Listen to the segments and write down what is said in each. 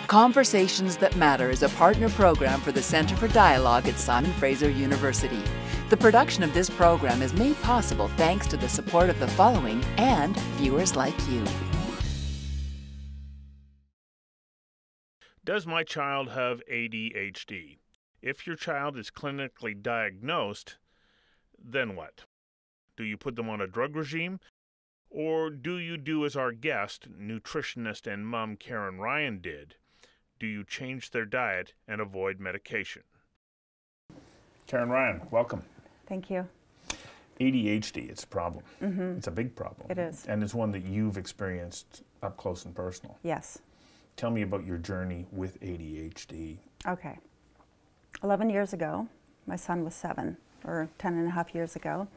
Conversations That Matter is a partner program for the Center for Dialogue at Simon Fraser University. The production of this program is made possible thanks to the support of the following and viewers like you. Does my child have ADHD? If your child is clinically diagnosed, then what? Do you put them on a drug regime? Or do you do as our guest, nutritionist and mom Karen Ryan did? Do you change their diet and avoid medication? Karen Ryan, welcome. Thank you. ADHD, it's a problem. It's a big problem. It is. And it's one that you've experienced up close and personal. Yes. Tell me about your journey with ADHD. Okay. 11 years ago, my son was 7, or 10 and a half years ago,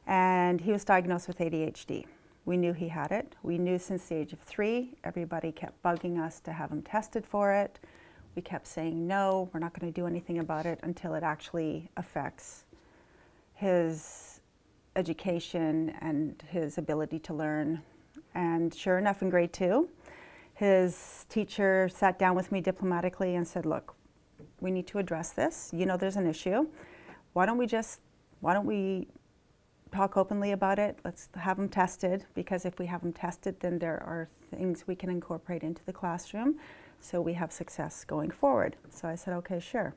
and he was diagnosed with ADHD. We knew he had it. We knew since the age of 3. Everybody kept bugging us to have him tested for it. We kept saying, no, we're not going to do anything about it until it actually affects his education and his ability to learn. And sure enough, in grade 2, his teacher sat down with me diplomatically and said, look, we need to address this. You know there's an issue. Why don't we talk openly about it? Let's have him tested, because if we have him tested, then there are things we can incorporate into the classroom so we have success going forward. So I said, okay, sure.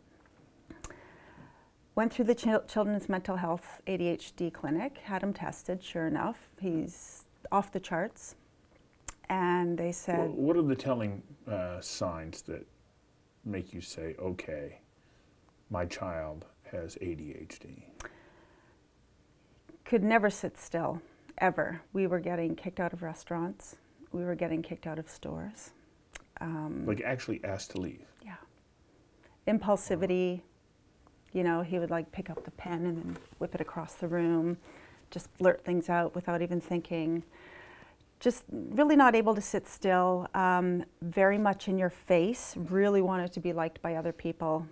Went through the Children's Mental Health ADHD clinic, had him tested. Sure enough, he's off the charts. And they said... Well, what are the telling signs that make you say, okay, my child has ADHD? Could never sit still, ever. We were getting kicked out of restaurants. We were getting kicked out of stores. Like actually asked to leave? Yeah. Impulsivity. You know, he would like pick up the pen and then whip it across the room, just blurt things out without even thinking. Just really not able to sit still, very much in your face, really wanted to be liked by other people.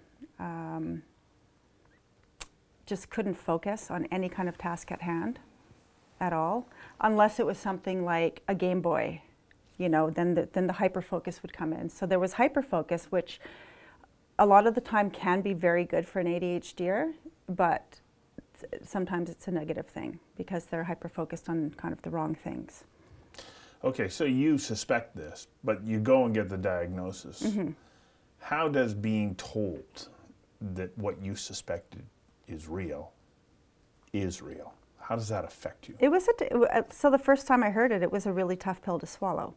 Just couldn't focus on any kind of task at hand at all, unless it was something like a Game Boy, you know, then the hyperfocus would come in. So there was hyperfocus, which a lot of the time can be very good for an ADHDer, but sometimes it's a negative thing because they're hyperfocused on kind of the wrong things. Okay, so you suspect this, but you go and get the diagnosis. How does being told that what you suspected is real? How does that affect you? It was so the first time I heard it, it was a really tough pill to swallow.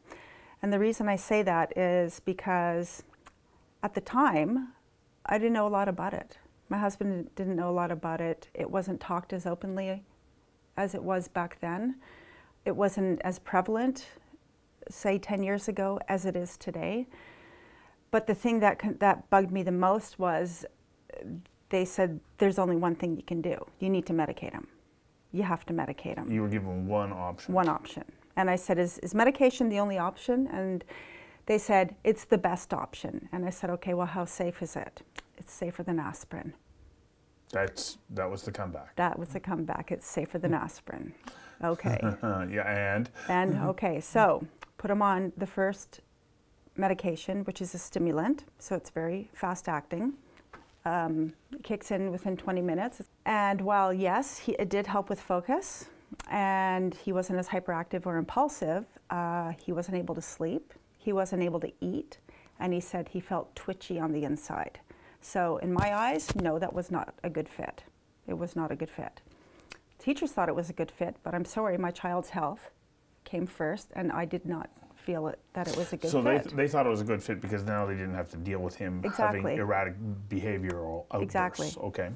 And the reason I say that is because at the time, I didn't know a lot about it. My husband didn't know a lot about it. It wasn't talked as openly as it was back then. It wasn't as prevalent, say 10 years ago, as it is today. But the thing that bugged me the most was they said, there's only one thing you can do. You need to medicate him. You have to medicate him. You were given one option. One option. And I said, is medication the only option? And they said, it's the best option. And I said, okay, well, how safe is it? It's safer than aspirin. That was the comeback. That was the comeback. It's safer than aspirin. Okay. Yeah, And okay, so put him on the first medication, which is a stimulant. So it's very fast acting. It kicks in within 20 minutes. And while, yes, it did help with focus, and he wasn't as hyperactive or impulsive, he wasn't able to sleep, he wasn't able to eat, and he said he felt twitchy on the inside. So in my eyes, no, that was not a good fit. It was not a good fit. Teachers thought it was a good fit, but I'm sorry, my child's health came first, and I did not feel that it was a good fit. So they thought it was a good fit because now they didn't have to deal with him having erratic behavioral outbursts. Exactly. Okay.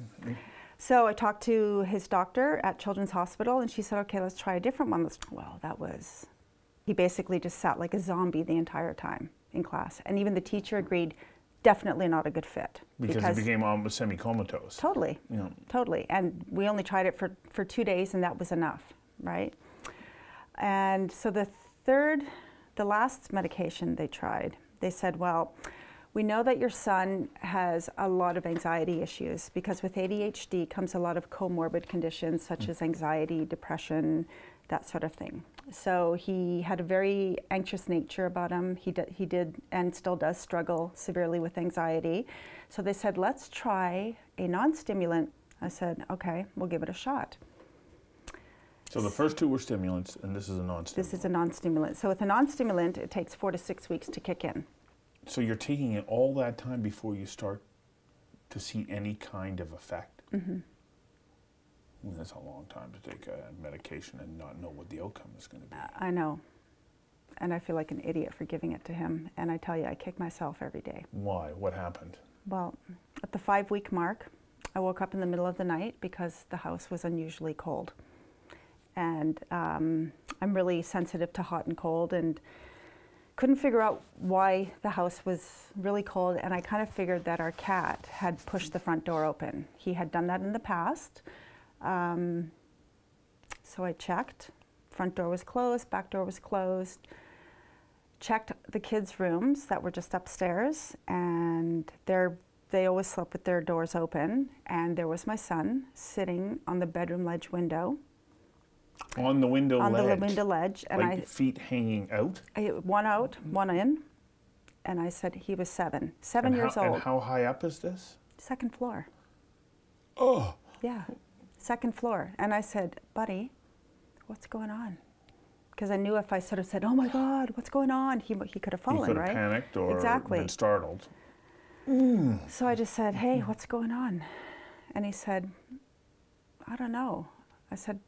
So I talked to his doctor at Children's Hospital, and she said, okay, let's try a different one. Well, he basically just sat like a zombie the entire time in class. And even the teacher agreed, definitely not a good fit. Because he became almost semi-comatose. Totally, yeah. Totally. And we only tried it for 2 days, and that was enough, right? And so the last medication they tried, they said, well, we know that your son has a lot of anxiety issues because with ADHD comes a lot of comorbid conditions such as anxiety, depression, that sort of thing. So he had a very anxious nature about him. He did and still does struggle severely with anxiety. So they said, let's try a non-stimulant. I said, okay, we'll give it a shot. So the first two were stimulants, and this is a non-stimulant. This is a non-stimulant. So with a non-stimulant, it takes 4 to 6 weeks to kick in. So you're taking it all that time before you start to see any kind of effect? Mm-hmm. Well, that's a long time to take a medication and not know what the outcome is going to be. I know. And I feel like an idiot for giving it to him. And I tell you, I kick myself every day. Why? What happened? Well, at the 5-week mark, I woke up in the middle of the night because the house was unusually cold. And I'm really sensitive to hot and cold, and couldn't figure out why the house was really cold. And I kind of figured that our cat had pushed the front door open. He had done that in the past. So I checked. Front door was closed, back door was closed. Checked the kids' rooms that were just upstairs, and they always slept with their doors open. And there was my son sitting on the bedroom ledge window. On the window ledge? On the window ledge. And like feet hanging out? One out, one in. And I said, he was 7 years old. And how high up is this? 2nd floor. Oh! Yeah, 2nd floor. And I said, buddy, what's going on? Because I knew if I sort of said, oh my God, what's going on? He could have fallen, right? He could have panicked or exactly. been startled. So I just said, hey, what's going on? And he said, I don't know. I said,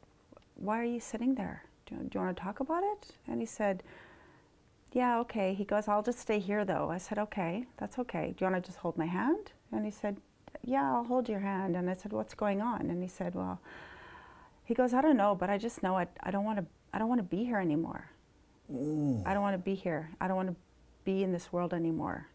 why are you sitting there? Do you want to talk about it? And he said, yeah, okay. He goes, I'll just stay here though. I said, okay, that's okay. Do you want to just hold my hand? And he said, yeah, I'll hold your hand. And I said, what's going on? And he said, well, he goes, I don't know, but I just know I don't want to be here anymore. I don't want to be here. I don't want to be in this world anymore.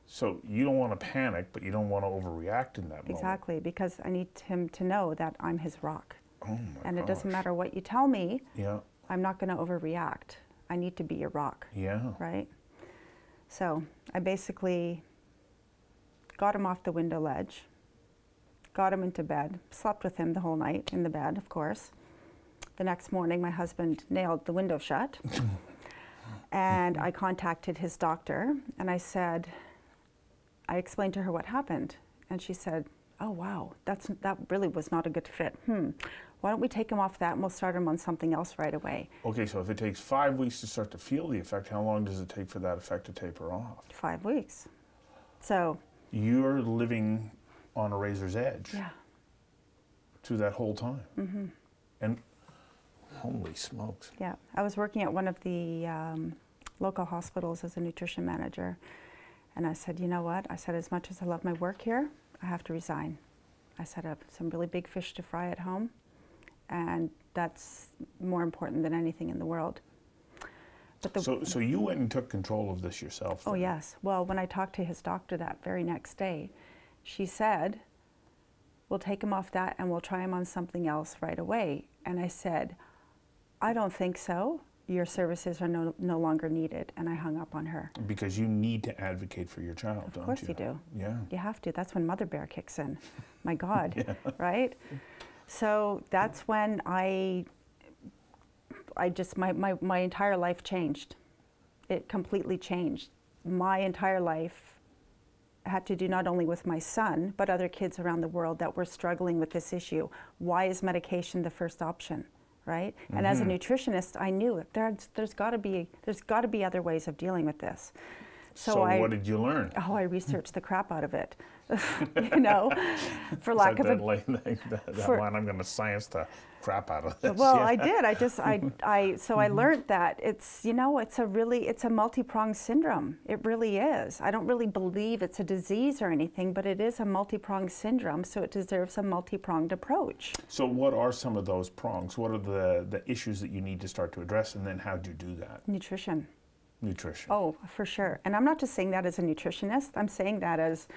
So you don't want to panic, but you don't want to overreact in that moment. Exactly, because I need him to know that I'm his rock. Oh my And gosh. it doesn't matter what you tell me, yeah. I'm not going to overreact. I need to be your rock. Yeah. Right? So I basically got him off the window ledge, got him into bed, slept with him the whole night in the bed, of course. The next morning, my husband nailed the window shut. And I contacted his doctor, and I said, I explained to her what happened. And she said, oh, wow, that really was not a good fit. Why don't we take him off that and we'll start him on something else right away. Okay, so if it takes 5 weeks to start to feel the effect, how long does it take for that effect to taper off? 5 weeks. So. You're living on a razor's edge. Yeah. Through that whole time. Mm-hmm. And holy smokes. Yeah, I was working at one of the local hospitals as a nutrition manager. And I said, you know what? I said, as much as I love my work here, I have to resign. I said, I have some really big fish to fry at home, and that's more important than anything in the world. But so you went and took control of this yourself then? Oh, yes. Well, when I talked to his doctor that very next day, she said, we'll take him off that and we'll try him on something else right away. And I said, I don't think so. Your services are no longer needed. And I hung up on her. Because you need to advocate for your child, don't you? Of course you do. Yeah. You have to. That's when Mother Bear kicks in. My God, yeah. Right? So that's when my entire life changed. It completely changed. My entire life had to do not only with my son, but other kids around the world that were struggling with this issue. Why is medication the first option? Right? And as a nutritionist, I knew it. There's got to be other ways of dealing with this. So what did you learn? Oh, I researched the crap out of it. You know, for lack of a that one, I'm going to science the crap out of this. Well, yeah. I did. So I learned that it's a multi-pronged syndrome. It really is. I don't really believe it's a disease or anything, but it is a multi-pronged syndrome, so it deserves a multi-pronged approach. So what are some of those prongs? What are the issues that you need to start to address, and then how do you do that? Nutrition. Nutrition. Oh, for sure. And I'm not just saying that as a nutritionist. I'm saying that as,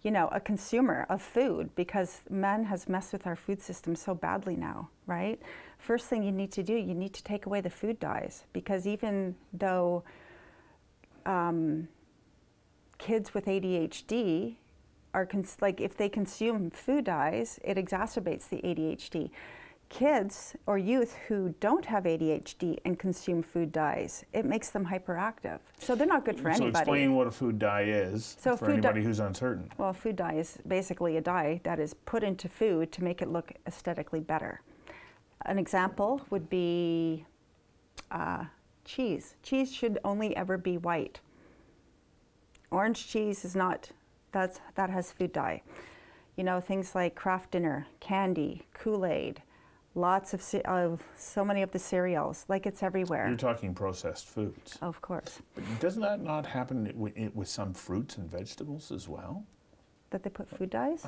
a consumer of food, because man has messed with our food system so badly now, right? First thing you need to do, you need to take away the food dyes, because even though kids with ADHD are, if they consume food dyes, it exacerbates the ADHD. kids or youth who don't have ADHD and consume food dyes, it makes them hyperactive. So they're not good for anybody. So explain what a food dye is for anybody who's uncertain. Well, food dye is basically a dye that is put into food to make it look aesthetically better. An example would be cheese. Cheese should only ever be white. Orange cheese is not, that has food dye. You know, things like Kraft Dinner, candy, Kool-Aid, lots of, so many of the cereals, like it's everywhere. You're talking processed foods. Of course. But doesn't that not happen with some fruits and vegetables as well? That they put food dyes?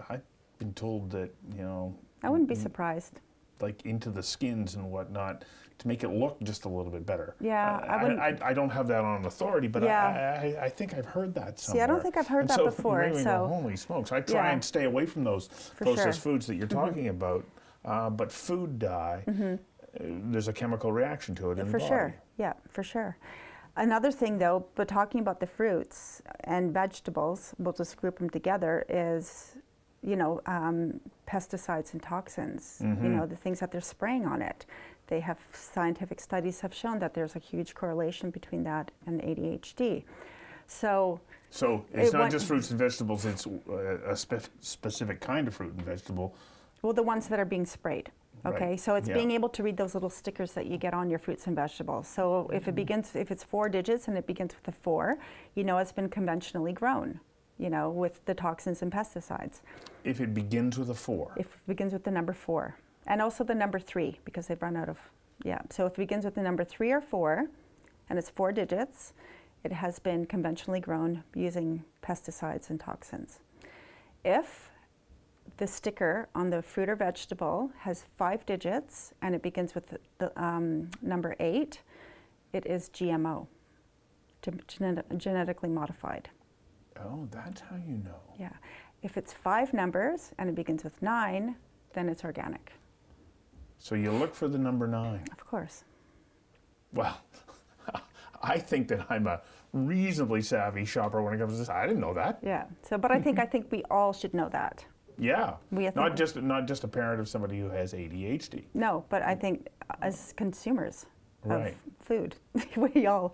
I've been told that, you know... I wouldn't be surprised. Like into the skins and whatnot to make it look just a little bit better. Yeah, I don't have that on authority, but yeah. I think I've heard that somewhere. See, I don't think I've heard that before. So holy smokes, I try and stay away from those processed foods that you're talking about. But food dye, there's a chemical reaction to it in the body. For sure, yeah, for sure. Another thing though, but talking about the fruits and vegetables, we'll just group them together, is, you know, pesticides and toxins, you know, the things that they're spraying on it. They have, scientific studies have shown that there's a huge correlation between that and ADHD. So it's not just fruits and vegetables, it's a specific kind of fruit and vegetable. Well, the ones that are being sprayed. Okay, Right. so it's being able to read those little stickers that you get on your fruits and vegetables. So if it begins, if it's 4 digits and it begins with a 4, you know it's been conventionally grown, you know, with the toxins and pesticides. If it begins with a 4? If it begins with the number 4. And also the number 3, because they've run out of, So if it begins with the number 3 or 4, and it's 4 digits, it has been conventionally grown using pesticides and toxins. If the sticker on the fruit or vegetable has 5 digits and it begins with the number 8, it is GMO, genetically modified. Oh, that's how you know. Yeah. If it's 5 numbers and it begins with 9, then it's organic. So you look for the number 9. Of course. Well, I think that I'm a reasonably savvy shopper when it comes to this. I didn't know that. Yeah. So, but I think we all should know that. Yeah. Not just a parent of somebody who has ADHD. No, but I think as consumers Right. of food, we all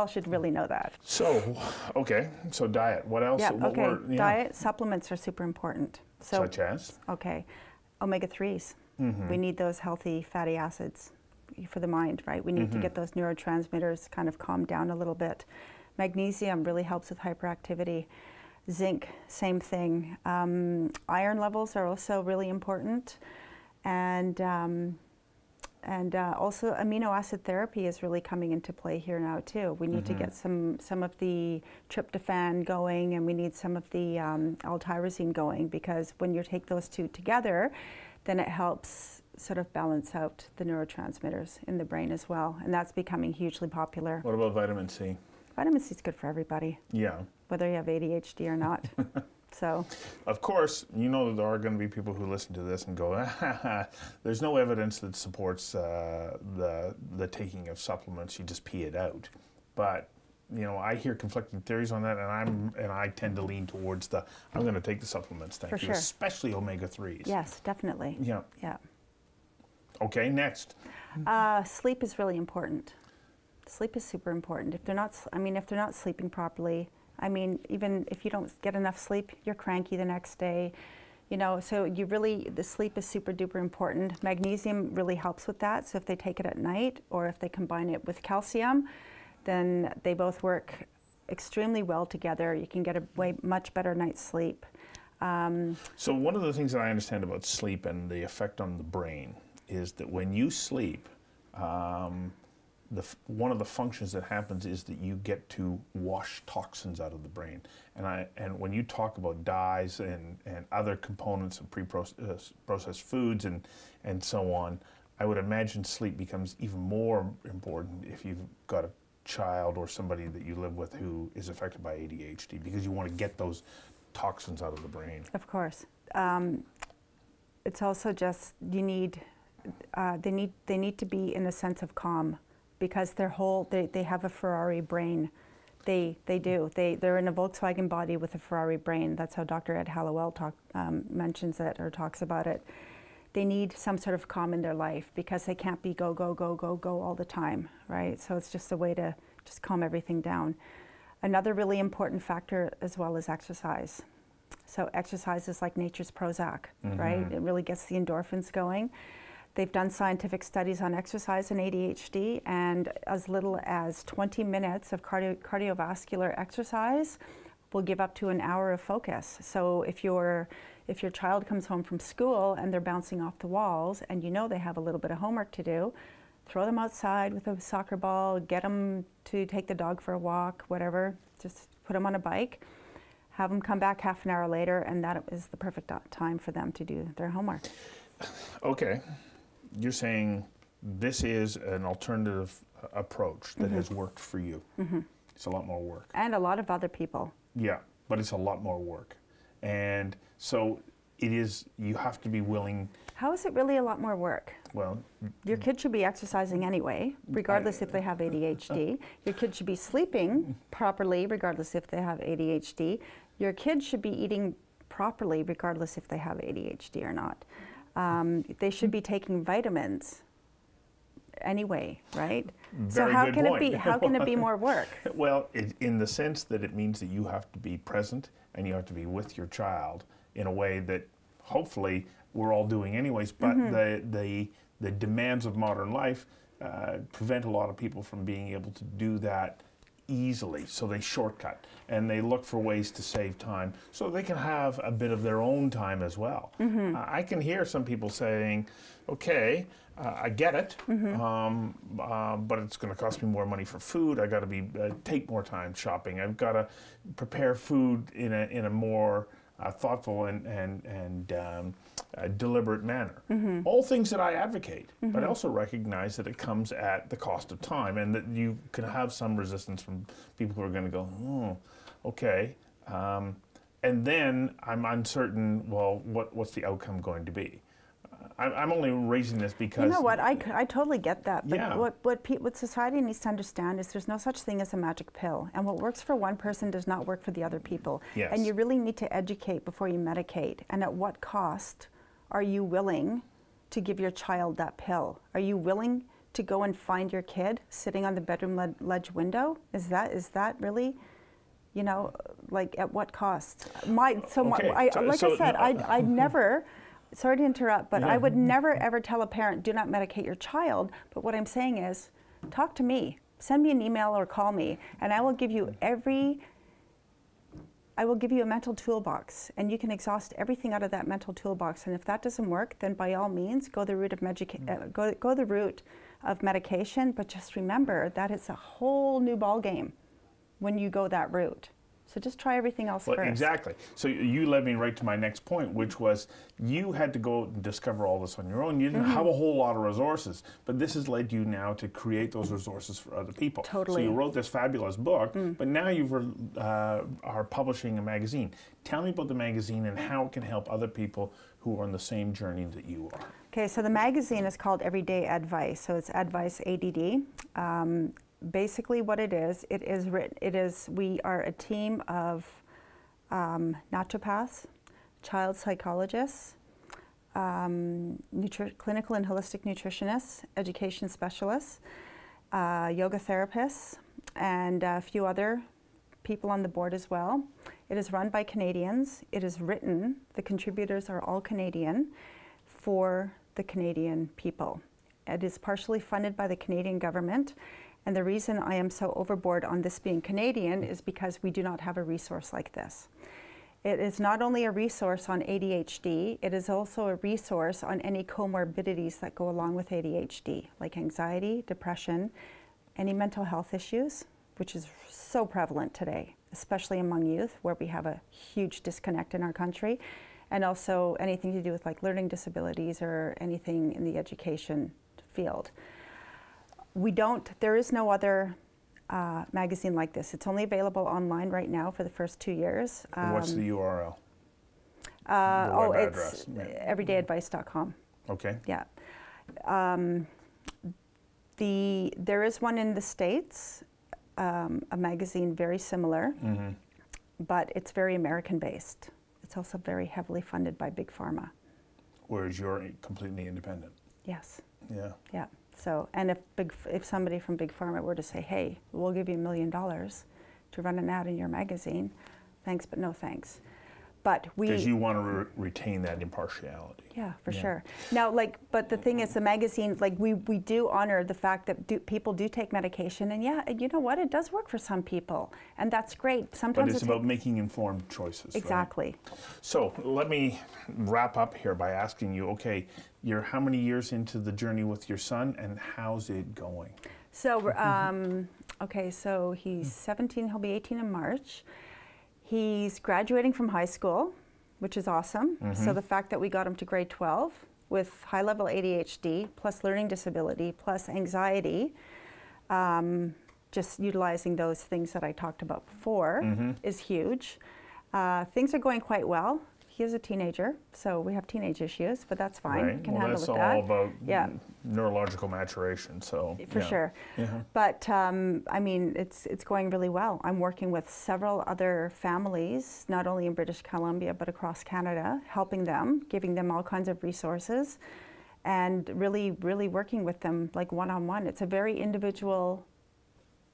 should really know that. So, okay. So diet. What else? Yeah. What Okay. Diet supplements are super important. So, such as? Okay, omega-3s. We need those healthy fatty acids for the mind, right? We need to get those neurotransmitters kind of calmed down a little bit. Magnesium really helps with hyperactivity. Zinc, same thing. Iron levels are also really important, and also amino acid therapy is really coming into play here now too. We need to get some of the tryptophan going, and we need some of the L-tyrosine going, because when you take those two together, then it helps sort of balance out the neurotransmitters in the brain as well, and that's becoming hugely popular. What about vitamin C? Vitamin C is good for everybody. Yeah. Whether you have ADHD or not. So. Of course, you know that there are going to be people who listen to this and go, there's no evidence that supports the taking of supplements. You just pee it out. But you know, I hear conflicting theories on that, and I tend to lean towards I'm going to take the supplements, thank you, sure. especially omega-3s. Yes, definitely. Yeah. Yeah. Okay, next. Sleep is really important. Sleep is super important. If they're not sleeping properly, even if you don't get enough sleep, you're cranky the next day. You know, so the sleep is super duper important. Magnesium really helps with that. So if they take it at night, or if they combine it with calcium, then they both work extremely well together. You can get a much better night's sleep. So one of the things that I understand about sleep and the effect on the brain is that when you sleep, one of the functions that happens is that you get to wash toxins out of the brain. And when you talk about dyes and other components of processed foods and so on, I would imagine sleep becomes even more important if you've got a child or somebody that you live with who is affected by ADHD, because you want to get those toxins out of the brain. Of course. It's also just they need to be in a sense of calm, because they have a Ferrari brain. They do. They're in a Volkswagen body with a Ferrari brain. That's how Dr. Ed Hallowell mentions it or talks about it. they need some sort of calm in their life because they can't be go, go, go, go, go all the time, right? So it's just a way to just calm everything down. Another really important factor as well is exercise. So exercise is like nature's Prozac, right? It really gets the endorphins going. They've done scientific studies on exercise and ADHD, and as little as 20 minutes of cardiovascular exercise will give up to an hour of focus. So if your child comes home from school and they're bouncing off the walls and you know they have a little bit of homework to do, throw them outside with a soccer ball, get them to take the dog for a walk, whatever, just put them on a bike, have them come back half an hour later, and that is the perfect time for them to do their homework. Okay, you're saying this is an alternative approach that has worked for you. It's a lot more work. And a lot of other people. Yeah, but it's a lot more work. And so it is, you have to be willing. How is it really a lot more work? Well, your kid should be exercising anyway, regardless if they have ADHD. Your kid should be sleeping properly, regardless if they have ADHD. Your kid should be eating properly, regardless if they have ADHD or not. They should be taking vitamins anyway, right? So how can it be more work? Well, in the sense that it means that you have to be present and you have to be with your child in a way that hopefully we're all doing anyways, but the demands of modern life prevent a lot of people from being able to do that easily, so they shortcut and they look for ways to save time so they can have a bit of their own time as well. I can hear some people saying, okay, I get it, but it's going to cost me more money for food. I got to take more time shopping. I've got to prepare food in a more thoughtful and deliberate manner. All things that I advocate, but I also recognize that it comes at the cost of time, and that you can have some resistance from people who are going to go, oh, okay, and then I'm uncertain, well, what's the outcome going to be? I'm only raising this because... You know what, I totally get that, but yeah. what society needs to understand is there's no such thing as a magic pill, and what works for one person does not work for the other people. Yes. And you really need to educate before you medicate, and at what cost are you willing to give your child that pill? Are you willing to go and find your kid sitting on the bedroom ledge window? Is that really, you know, like at what cost? I'd never... Sorry to interrupt, but I would never ever tell a parent, do not medicate your child. But what I'm saying is, talk to me. Send me an email or call me, and I will give you a mental toolbox, and you can exhaust everything out of that mental toolbox. And if that doesn't work, then by all means, go the route of medication. But just remember that it's a whole new ball game when you go that route. So just try everything else first. Exactly. So you led me right to my next point, which was you had to go and discover all this on your own. You didn't have a whole lot of resources, but this has led you now to create those resources for other people. Totally. So you wrote this fabulous book, but now you are publishing a magazine. Tell me about the magazine and how it can help other people who are on the same journey that you are. Okay, so the magazine is called Everyday Advice. So it's Advice Adhd. Basically what it is we are a team of naturopaths, child psychologists, clinical and holistic nutritionists, education specialists, yoga therapists, and a few other people on the board as well. It is run by Canadians. It is written, the contributors are all Canadian, for the Canadian people. It is partially funded by the Canadian government. And the reason I am so overboard on this being Canadian is because we do not have a resource like this. It is not only a resource on ADHD, it is also a resource on any comorbidities that go along with ADHD, like anxiety, depression, any mental health issues, which is so prevalent today, especially among youth, where we have a huge disconnect in our country, and also anything to do with like learning disabilities or anything in the education field. There is no other magazine like this. It's only available online right now for the first 2 years. What's the URL? It's everydayadvice.com. Okay. Yeah. There is one in the States, a magazine very similar, but it's very American based. It's also very heavily funded by Big Pharma. whereas you're completely independent. Yes. Yeah. Yeah. So, and if somebody from Big Pharma were to say, hey, we'll give you $1 million to run an ad in your magazine, thanks, but no thanks. But because you want to retain that impartiality. Yeah, for sure. Now, but the thing is, the magazine, we do honor the fact that people do take medication, and yeah, you know what, it does work for some people, and that's great. Sometimes but it's about making informed choices. Exactly. Right? So let me wrap up here by asking you, okay, you're how many years into the journey with your son, and how's it going? So, okay, so he's 17, he'll be 18 in March. He's graduating from high school, which is awesome. So the fact that we got him to grade 12 with high-level ADHD, plus learning disability, plus anxiety, just utilizing those things that I talked about before is huge. Things are going quite well. He is a teenager, so we have teenage issues, but that's fine. Right. Can well, handle that's with all that. about neurological maturation. So for sure. But I mean, it's going really well. I'm working with several other families, not only in British Columbia but across Canada, helping them, giving them all kinds of resources, and really working with them like one-on-one. It's a very individual.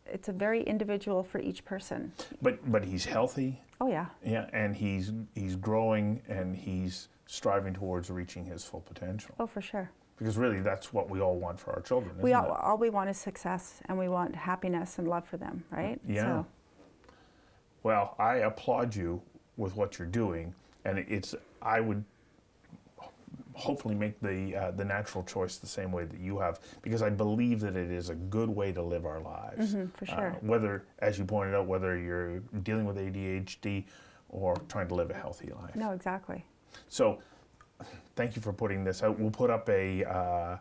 It's a very individual for each person. But he's healthy. Oh yeah. Yeah, and he's growing, and he's striving towards reaching his full potential. Oh, for sure. Because really, that's what we all want for our children, isn't it? it? All we want is success, and we want happiness and love for them, right? Yeah. So. Well, I applaud you with what you're doing, and I would hopefully make the natural choice the same way that you have, because I believe that it is a good way to live our lives. For sure. Whether, as you pointed out, whether you're dealing with ADHD or trying to live a healthy life. No, exactly. So, thank you for putting this out. We'll put up a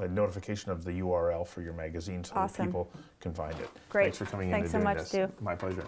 notification of the URL for your magazine so that people can find it. Great. Thanks for coming in and and doing this. Thanks so much, Stu. My pleasure.